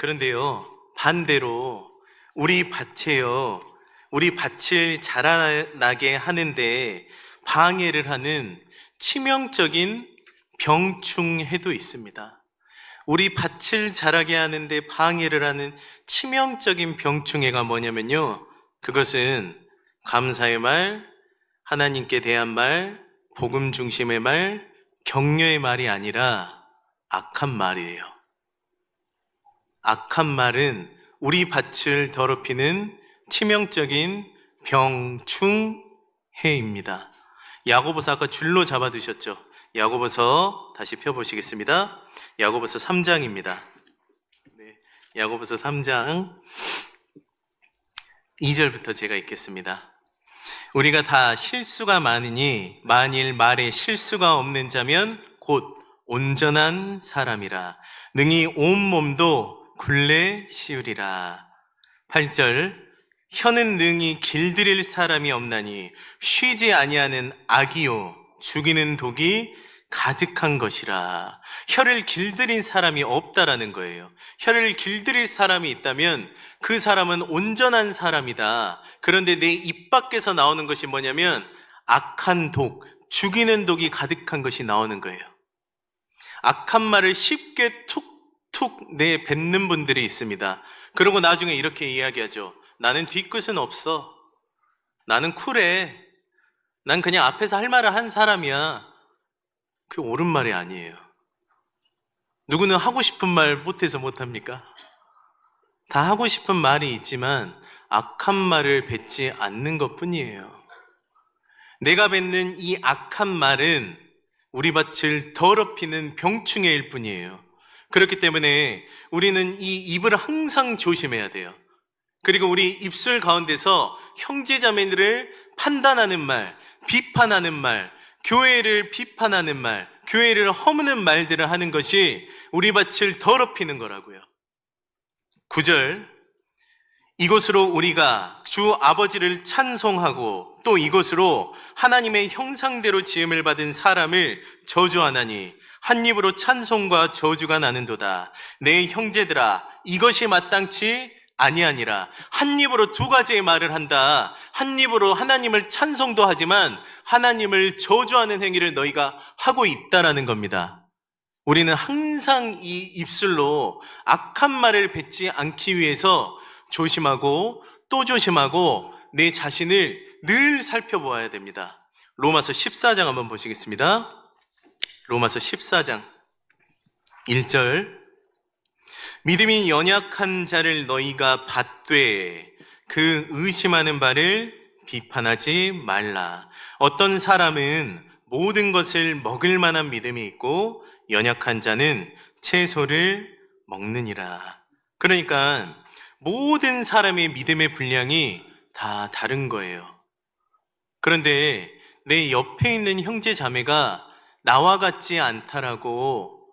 그런데요, 반대로 우리 밭에요, 우리 밭을 자라나게 하는데 방해를 하는 치명적인 병충해도 있습니다. 우리 밭을 자라게 하는데 방해를 하는 치명적인 병충해가 뭐냐면요, 그것은 감사의 말, 하나님께 대한 말, 복음 중심의 말, 격려의 말이 아니라 악한 말이에요. 악한 말은 우리 밭을 더럽히는 치명적인 병충해입니다. 야고보서 아까 줄로 잡아두셨죠? 야고보서 다시 펴보시겠습니다. 야고보서 3장입니다. 야고보서 3장 2절부터 제가 읽겠습니다. 우리가 다 실수가 많으니 만일 말에 실수가 없는 자면 곧 온전한 사람이라 능히 온 몸도 굴레 씌우리라. 8절 혀는 능히 길들일 사람이 없나니 쉬지 아니하는 악이요 죽이는 독이 가득한 것이라. 혀를 길들인 사람이 없다라는 거예요. 혀를 길들일 사람이 있다면 그 사람은 온전한 사람이다. 그런데 내 입 밖에서 나오는 것이 뭐냐면 악한 독, 죽이는 독이 가득한 것이 나오는 거예요. 악한 말을 쉽게 툭툭 내뱉는 분들이 있습니다. 그리고 나중에 이렇게 이야기하죠. 나는 뒤끝은 없어. 나는 쿨해. 난 그냥 앞에서 할 말을 한 사람이야. 그게 옳은 말이 아니에요. 누구는 하고 싶은 말 못해서 못합니까? 다 하고 싶은 말이 있지만 악한 말을 뱉지 않는 것 뿐이에요. 내가 뱉는 이 악한 말은 우리 밭을 더럽히는 병충해일 뿐이에요. 그렇기 때문에 우리는 이 입을 항상 조심해야 돼요. 그리고 우리 입술 가운데서 형제자매들을 판단하는 말, 비판하는 말, 교회를 비판하는 말, 교회를 허무는 말들을 하는 것이 우리 밭을 더럽히는 거라고요. 9절 이곳으로 우리가 주 아버지를 찬송하고 또 이곳으로 하나님의 형상대로 지음을 받은 사람을 저주하나니 한 입으로 찬송과 저주가 나는도다. 내 형제들아 이것이 마땅치 아니하니라. 한 입으로 두 가지의 말을 한다. 한 입으로 하나님을 찬송도 하지만 하나님을 저주하는 행위를 너희가 하고 있다라는 겁니다. 우리는 항상 이 입술로 악한 말을 뱉지 않기 위해서 조심하고 또 조심하고 내 자신을 늘 살펴보아야 됩니다. 로마서 14장 한번 보시겠습니다. 로마서 14장 1절 믿음이 연약한 자를 너희가 받되 그 의심하는 바를 비판하지 말라. 어떤 사람은 모든 것을 먹을 만한 믿음이 있고 연약한 자는 채소를 먹느니라. 그러니까 모든 사람의 믿음의 분량이 다 다른 거예요. 그런데 내 옆에 있는 형제 자매가 나와 같지 않다라고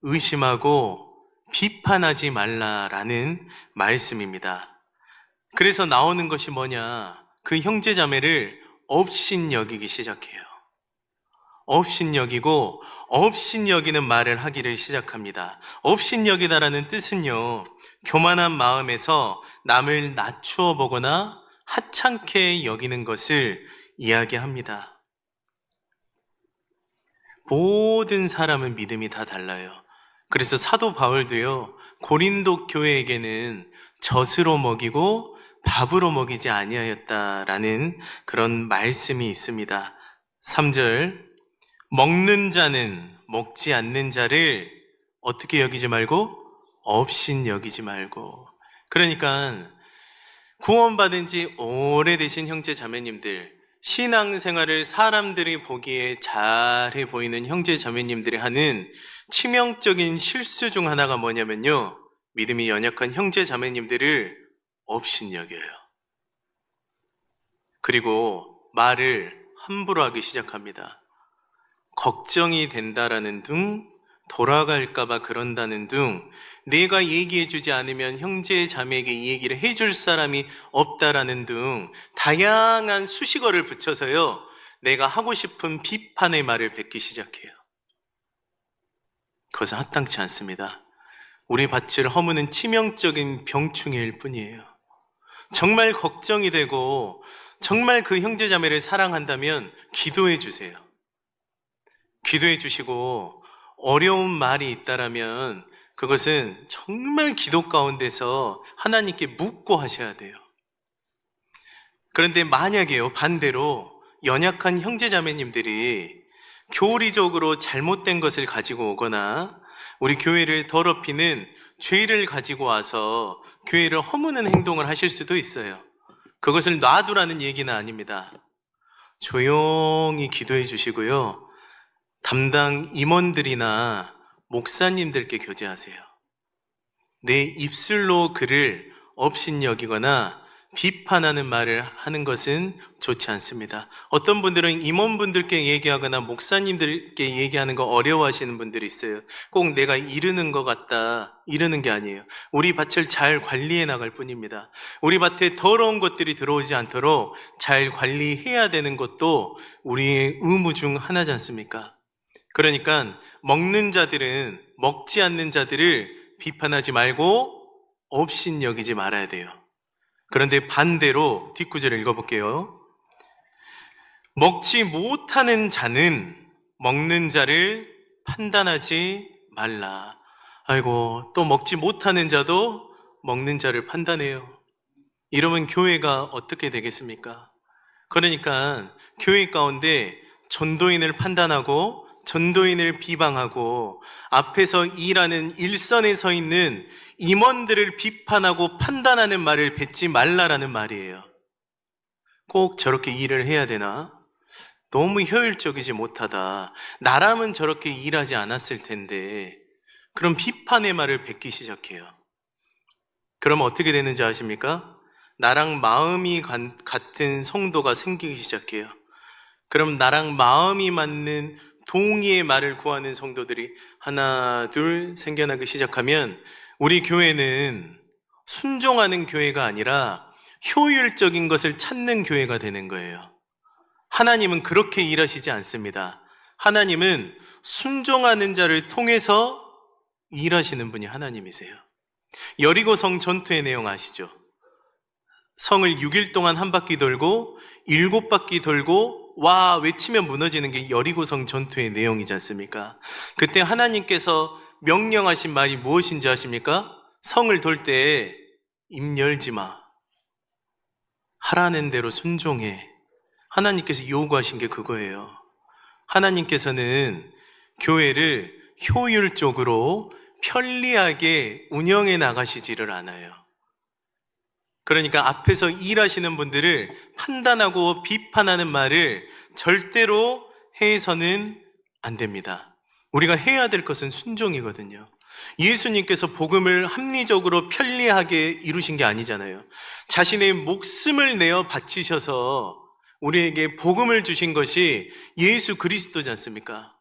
의심하고 비판하지 말라라는 말씀입니다. 그래서 나오는 것이 뭐냐? 그 형제 자매를 업신여기기 시작해요. 업신여기고 업신여기는 말을 하기를 시작합니다. 업신여기다라는 뜻은요, 교만한 마음에서 남을 낮추어 보거나 하찮게 여기는 것을 이야기합니다. 모든 사람은 믿음이 다 달라요. 그래서 사도 바울도요, 고린도 교회에게는 젖으로 먹이고 밥으로 먹이지 아니하였다라는 그런 말씀이 있습니다. 3절 먹는 자는 먹지 않는 자를 어떻게 여기지 말고 업신 여기지 말고. 그러니까 구원받은 지 오래되신 형제 자매님들, 신앙생활을 사람들이 보기에 잘해 보이는 형제 자매님들이 하는 치명적인 실수 중 하나가 뭐냐면요, 믿음이 연약한 형제 자매님들을 업신 여겨요. 그리고 말을 함부로 하기 시작합니다. 걱정이 된다라는 둥, 돌아갈까봐 그런다는 둥, 내가 얘기해주지 않으면 형제 자매에게 이 얘기를 해줄 사람이 없다라는 둥, 다양한 수식어를 붙여서요, 내가 하고 싶은 비판의 말을 뱉기 시작해요. 그것은 합당치 않습니다. 우리 밭을 허무는 치명적인 병충해일 뿐이에요. 정말 걱정이 되고 정말 그 형제자매를 사랑한다면 기도해 주세요. 기도해 주시고 어려운 말이 있다라면 그것은 정말 기도 가운데서 하나님께 묻고 하셔야 돼요. 그런데 만약에요, 반대로 연약한 형제자매님들이 교리적으로 잘못된 것을 가지고 오거나 우리 교회를 더럽히는 죄를 가지고 와서 교회를 허무는 행동을 하실 수도 있어요. 그것을 놔두라는 얘기는 아닙니다. 조용히 기도해 주시고요. 담당 임원들이나 목사님들께 교제하세요. 내 입술로 그를 업신여기거나 비판하는 말을 하는 것은 좋지 않습니다. 어떤 분들은 임원분들께 얘기하거나 목사님들께 얘기하는 거 어려워하시는 분들이 있어요. 꼭 내가 이르는 것 같다, 이르는 게 아니에요. 우리 밭을 잘 관리해 나갈 뿐입니다. 우리 밭에 더러운 것들이 들어오지 않도록 잘 관리해야 되는 것도 우리의 의무 중 하나지 않습니까? 그러니까 먹는 자들은 먹지 않는 자들을 비판하지 말고 업신여기지 말아야 돼요. 그런데 반대로 뒷구절을 읽어볼게요. 먹지 못하는 자는 먹는 자를 판단하지 말라. 아이고, 또 먹지 못하는 자도 먹는 자를 판단해요. 이러면 교회가 어떻게 되겠습니까? 그러니까 교회 가운데 전도인을 판단하고 전도인을 비방하고 앞에서 일하는 일선에 서 있는 임원들을 비판하고 판단하는 말을 뱉지 말라라는 말이에요. 꼭 저렇게 일을 해야 되나? 너무 효율적이지 못하다. 나라면 저렇게 일하지 않았을 텐데. 그럼 비판의 말을 뱉기 시작해요. 그럼 어떻게 되는지 아십니까? 나랑 마음이 같은 성도가 생기기 시작해요. 그럼 나랑 마음이 맞는 동의의 말을 구하는 성도들이 하나, 둘 생겨나기 시작하면 우리 교회는 순종하는 교회가 아니라 효율적인 것을 찾는 교회가 되는 거예요. 하나님은 그렇게 일하시지 않습니다. 하나님은 순종하는 자를 통해서 일하시는 분이 하나님이세요. 여리고성 전투의 내용 아시죠? 성을 6일 동안 한 바퀴 돌고 7바퀴 돌고 와 외치면 무너지는 게 여리고성 전투의 내용이지 않습니까? 그때 하나님께서 명령하신 말이 무엇인지 아십니까? 성을 돌 때 입 열지 마. 하라는 대로 순종해. 하나님께서 요구하신 게 그거예요. 하나님께서는 교회를 효율적으로 편리하게 운영해 나가시지를 않아요. 그러니까 앞에서 일하시는 분들을 판단하고 비판하는 말을 절대로 해서는 안 됩니다. 우리가 해야 될 것은 순종이거든요. 예수님께서 복음을 합리적으로 편리하게 이루신 게 아니잖아요. 자신의 목숨을 내어 바치셔서 우리에게 복음을 주신 것이 예수 그리스도지 않습니까?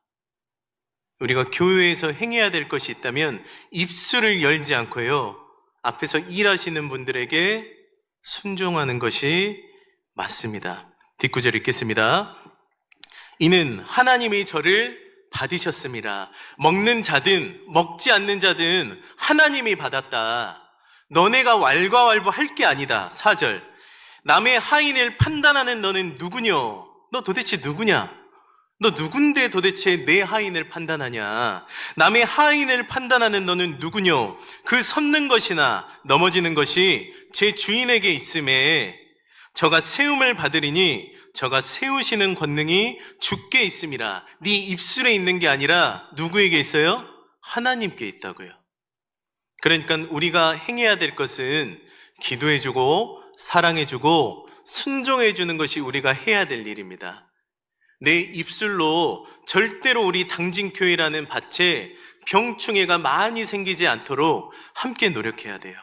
우리가 교회에서 행해야 될 것이 있다면 입술을 열지 않고요, 앞에서 일하시는 분들에게 순종하는 것이 맞습니다. 뒷구절 읽겠습니다. 이는 하나님이 저를 받으셨습니다. 먹는 자든 먹지 않는 자든 하나님이 받았다. 너네가 왈가왈부 할 게 아니다. 4절. 남의 하인을 판단하는 너는 누구뇨? 너 도대체 누구냐? 너 누군데 도대체 내 하인을 판단하냐? 남의 하인을 판단하는 너는 누구뇨? 그 섰는 것이나 넘어지는 것이 제 주인에게 있음에 저가 세움을 받으리니 저가 세우시는 권능이 주께 있음이라. 네 입술에 있는 게 아니라 누구에게 있어요? 하나님께 있다고요. 그러니까 우리가 행해야 될 것은 기도해주고 사랑해주고 순종해주는 것이 우리가 해야 될 일입니다. 내 입술로 절대로 우리 당진교회라는 밭에 병충해가 많이 생기지 않도록 함께 노력해야 돼요.